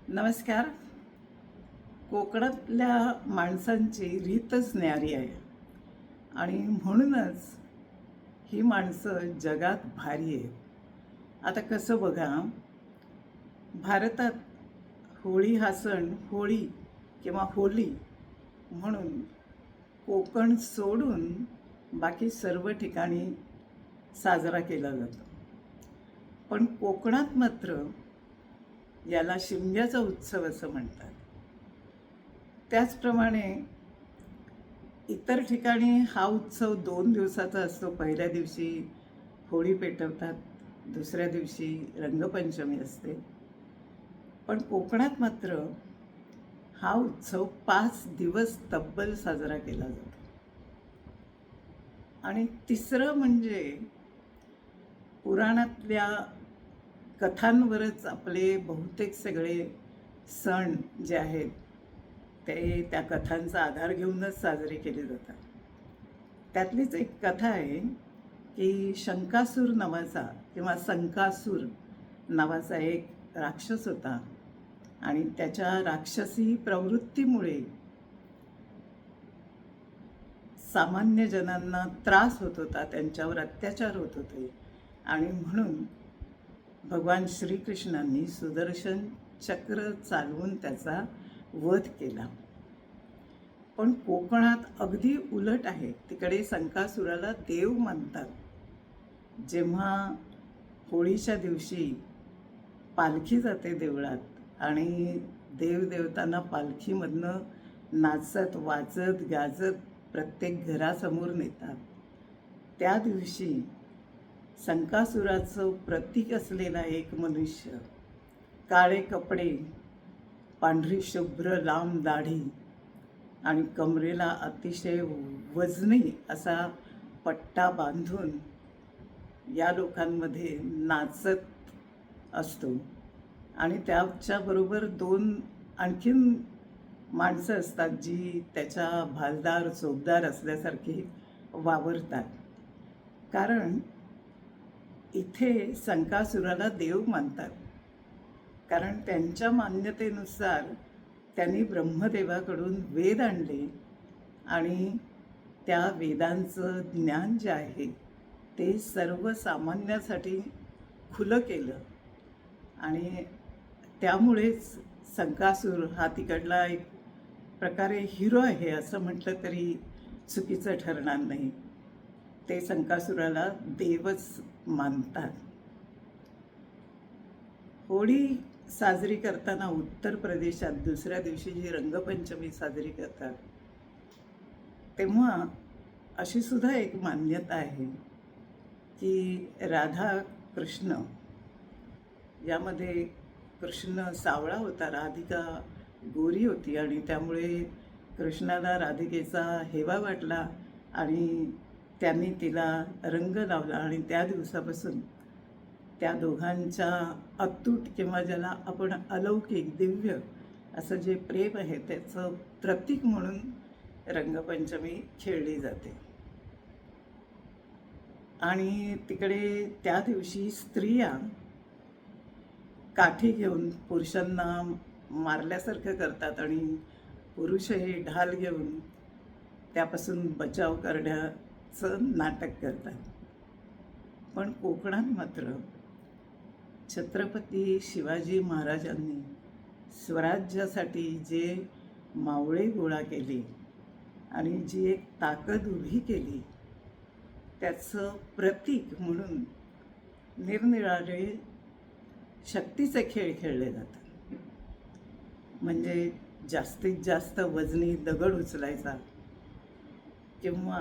नमस्कार. कोकणातल्या माणसांची रीतच न्यारी आहे आणि म्हणूनच ही माणसं जगात भारी आहेत. आता कसं बघा, भारतात होळी हा सण होळी किंवा होली म्हणून कोकण सोडून बाकी सर्व ठिकाणी साजरा केला जातो. पण कोकणात मात्र याला शिमग्याचा उत्सव असं म्हणतात. त्याचप्रमाणे इतर ठिकाणी हा उत्सव 2 दिवसाचा असतो. पहिल्या दिवशी होळी पेटवतात, दुसऱ्या दिवशी रंगपंचमी असते. पण कोकणात मात्र हा उत्सव 5 दिवस तब्बल साजरा केला जातो. आणि तिसरं म्हणजे पुराणातल्या कथांवरच आपले बहुतेक सगळे सण जे आहेत ते त्या कथांचा आधार घेऊनच साजरे केले जातात. त्यातलीच एक कथा आहे की शंकासूर नावाचा किंवा संकासूर नावाचा एक राक्षस होता आणि त्याच्या राक्षसी प्रवृत्तीमुळे सामान्य जनांना त्रास होत होता, त्यांच्यावर अत्याचार होत होते. आणि म्हणून भगवान श्रीकृष्णांनी सुदर्शन चक्र चालवून त्याचा वध केला. पण कोकणात अगदी उलट आहे. तिकडे संकासुराला देव मानतात. जेव्हा होळीच्या दिवशी पालखी जाते देवळात आणि देवदेवतांना पालखीमधनं नाचत वाजत गाजत प्रत्येक घरासमोर नेतात, त्या दिवशी संकासुराचं प्रतीक असलेला एक मनुष्य, काळे कपडे, पांढरी शुभ्र लांब दाढी आणि कमरेला अतिशय वजनी असा पट्टा बांधून या लोकांमध्ये नाचत असतो. आणि त्याच्याबरोबर 2 आणखीन माणसं असतात जी त्याच्या भालदार चोपदार असल्यासारखी वावरतात. कारण इथे संकासुराला देव मानतात. कारण त्यांच्या मान्यतेनुसार त्यांनी ब्रह्मदेवाकडून वेद आणले आणि त्या वेदांचं ज्ञान जे आहे ते सर्वसामान्यासाठी खुलं केलं. आणि त्यामुळेच संकासूर हा तिकडला एक प्रकारे हिरो आहे असं म्हटलं तरी चुकीचं ठरणार नाही. ते संकासुराला देवच मानतात. होळी साजरी करताना उत्तर प्रदेशात दुसऱ्या दिवशी जी रंगपंचमी साजरी करतात तेव्हा अशी सुद्धा एक मान्यता आहे की राधा कृष्ण यामध्ये कृष्ण सावळा होता, राधिका गोरी होती आणि त्यामुळे कृष्णाला राधिकेचा हेवा वाटला आणि त्यांनी तिला रंग लावला. आणि त्या दिवसापासून त्या दोघांच्या अतूट किंवा ज्याला आपण अलौकिक दिव्य असं जे प्रेम आहे त्याचं प्रतीक म्हणून रंगपंचमी खेळली जाते. आणि तिकडे त्या दिवशी स्त्रिया काठी घेऊन पुरुषांना मारल्यासारखं करतात आणि पुरुषही ढाल घेऊन त्यापासून बचाव करण्याचं नाटक करतात. पण कोकणात मात्र छत्रपती शिवाजी महाराजांनी स्वराज्यासाठी जे मावळे गोळा केले आणि जी एक ताकद उभी केली त्याचं प्रतीक म्हणून निरनिराळे शक्तीचे खेळ खेळले जातात. म्हणजे जास्तीत जास्त वजनी दगड उचलायचा किंवा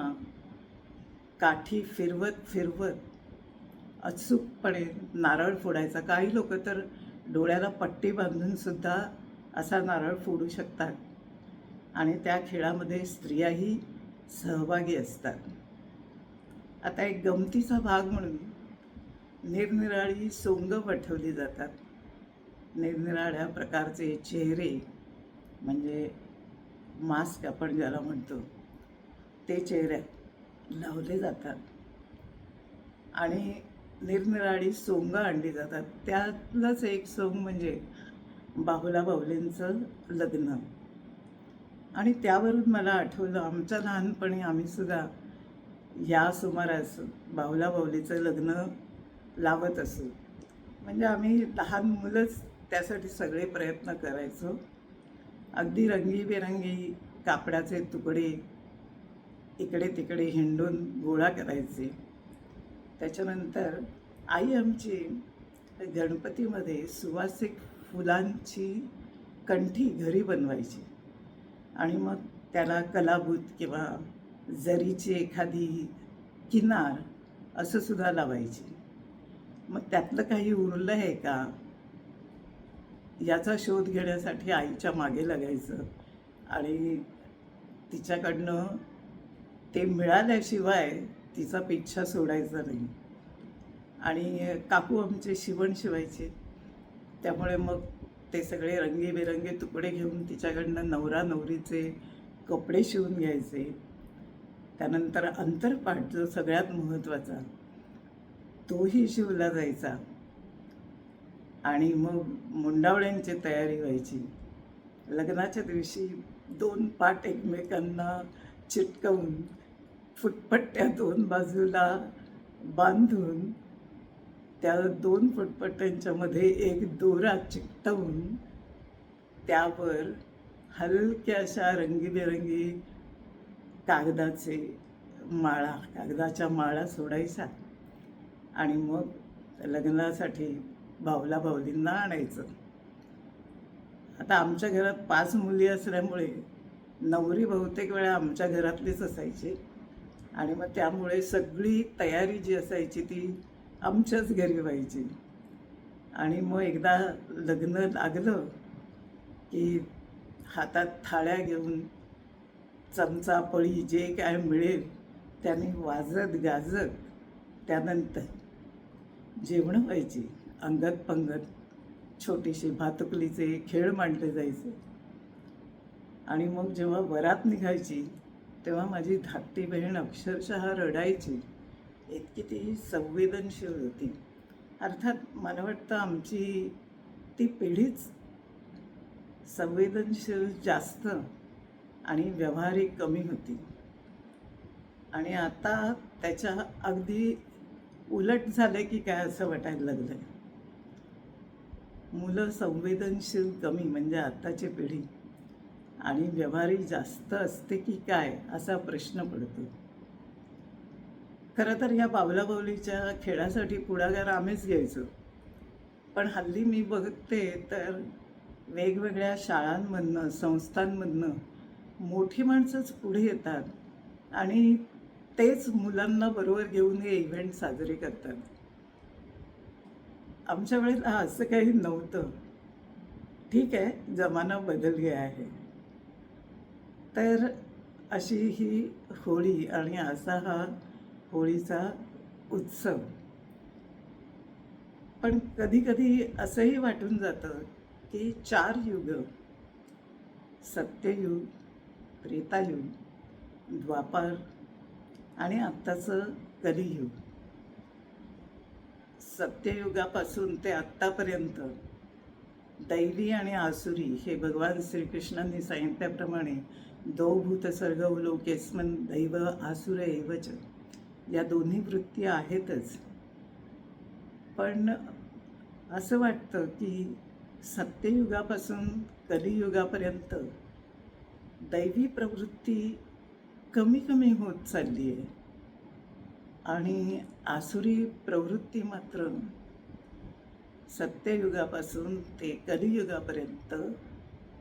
काठी फिरवत फिरवत अचूकपणे नारळ फोडायचा. काही लोक तर डोळ्याला पट्टी बांधून सुद्धा असा नारळ फोडू शकतात. आणि त्या खेळामध्ये स्त्रियाही सहभागी असतात. आता एक गमतीचा भाग म्हणून निरनिराळी सोंगं वठवली जातात. निरनिराळ्या प्रकारचे चेहरे म्हणजे मास्क आपण ज्याला म्हणतो ते चेहऱ्यात लावले जातात आणि निरनिराळी सोंगं आणली जातात. त्यातलंच एक सोंग म्हणजे बाहुला बाहुलींचं लग्न. आणि त्यावरून मला आठवलं आमच्या लहानपणी आम्ही सुद्धा या सुमारास बाहुला बाहुलीचं लग्न लावत असू. म्हणजे आम्ही लहान मुलंच त्यासाठी सगळे प्रयत्न करायचो. अगदी रंगीबेरंगी कापडाचे तुकडे इकडे तिकडे हिंडून गोळा करायचे. त्याच्यानंतर आई आमची गणपतीमध्ये सुवासिक फुलांची कंठी घरी बनवायची आणि मग त्याला कलाबूत किंवा जरीची एखादी किनार असं सुद्धा लावायची. मग त्यातलं काही उरलं आहे का याचा शोध घेण्यासाठी आईच्या मागे लागायचं आणि तिच्याकडनं ते मिळाल्याशिवाय तिचा पिच्छा सोडायचा नाही. आणि काकू आमचे शिवण शिवायचे, त्यामुळे मग ते सगळे रंगीबेरंगी तुकडे घेऊन तिच्याकडनं नवरा नवरीचे कपडे शिवून घ्यायचे. त्यानंतर अंतरपाट जो सगळ्यात महत्त्वाचा तोही शिवला जायचा. आणि मग मुंडावळ्यांची तयारी व्हायची. लग्नाच्या दिवशी 2 पाट एकमेकांना चिटकवून फुटपट्ट्या 2 बाजूला बांधून त्या 2 फुटपट्ट्यांच्या मध्ये एक दोरा चिकटवून त्यावर हलक्याशा रंगीबेरंगी कागदाच्या माळा सोडायच्या आणि मग लग्नासाठी बाहुला बाहुलींना आणायचं. आता आमच्या घरात 5 मुली असल्यामुळे नवरी बहुतेक वेळा आमच्या घरातलीच असायची आणि मग त्यामुळे सगळी तयारी जी असायची ती आमच्याच घरी व्हायची. आणि मग एकदा लग्न लागलं की हातात थाळ्या घेऊन चमचा पळी जे काय मिळेल त्याने वाजत गाजत त्यानंतर जेवणं व्हायची. अंगत पंगत छोटीशी भातुकलीचे खेळ मांडले जायचे. आणि मग जेव्हा वरात निघायची तेव्हा माझी धाकटी बहीण अक्षरशः रडायची, इतकी ती संवेदनशील होती. अर्थात मला वाटतं आमची ती पिढीच संवेदनशील जास्त आणि व्यावहारिक कमी होती. आणि आता त्याच्या अगदी उलट झालं की काय असं वाटायला लागलं आहे. मुलं संवेदनशील कमी म्हणजे आत्ताची पिढी आणि व्यावहारिक जास्त असते की काय असा प्रश्न पडतो. खरं तर या बाहुला बाहुलीच्या खेळासाठी पुढाकार आम्हीच घ्यायचो. पण हल्ली मी बघते तर वेगवेगळ्या शाळांमधनं संस्थांमधनं मोठी माणसंच पुढे येतात आणि तेच मुलांना बरोबर घेऊन हे इव्हेंट साजरे करतात. आमच्या वेळेला असं काही नव्हतं. ठीक आहे, जमाना बदल गया आहे. तर अशी ही होळी आणि असा हा होळीचा उत्सव. पण कधी कधी असंही वाटून जातं की 4 युग, सत्ययुग, त्रेतायुग, द्वापार आणि आत्ताचं कलियुग, सत्ययुगापासून ते आत्तापर्यंत दैवी आणि आसुरी हे भगवान श्रीकृष्णांनी सांगितल्याप्रमाणे दो भूत सर्ग लोकेस्मन दैव आसुर एवच या दोन्ही वृत्ती आहेतच. पण असं वाटतं की सत्ययुगापासून कलियुगापर्यंत दैवी प्रवृत्ती कमी कमी होत चालली आहे आणि आसुरी प्रवृत्ती मात्र सत्ययुगापासून ते कलियुगापर्यंत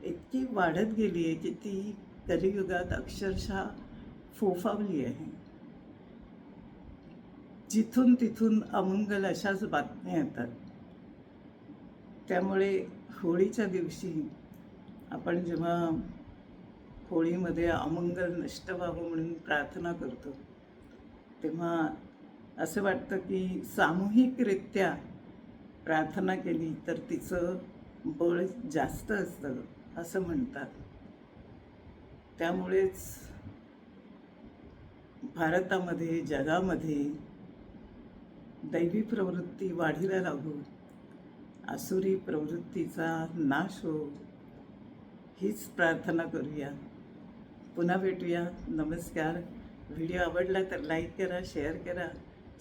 इतकी वाढत गेली आहे की ती कलियुगात अक्षरशः फोफावली आहे. जिथून तिथून अमंगल अशाच बातम्या येतात. त्यामुळे होळीच्या दिवशी आपण जेव्हा होळीमध्ये अमंगल नष्ट व्हावं म्हणून प्रार्थना करतो तेव्हा असं वाटतं की सामूहिकरित्या प्रार्थना केली तर तिचं बळ जास्त असतं असं म्हणतात. त्यामुळेच भारतामध्ये जगामध्ये दैवी प्रवृत्ती वाढीला लागू आसुरी प्रवृत्तीचा नाश हो, हीच प्रार्थना करूया. पुन्हा भेटूया. नमस्कार. व्हिडिओ आवडला तर लाईक करा, शेअर करा,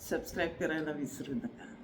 सबस्क्राईब करायला विसरू नका.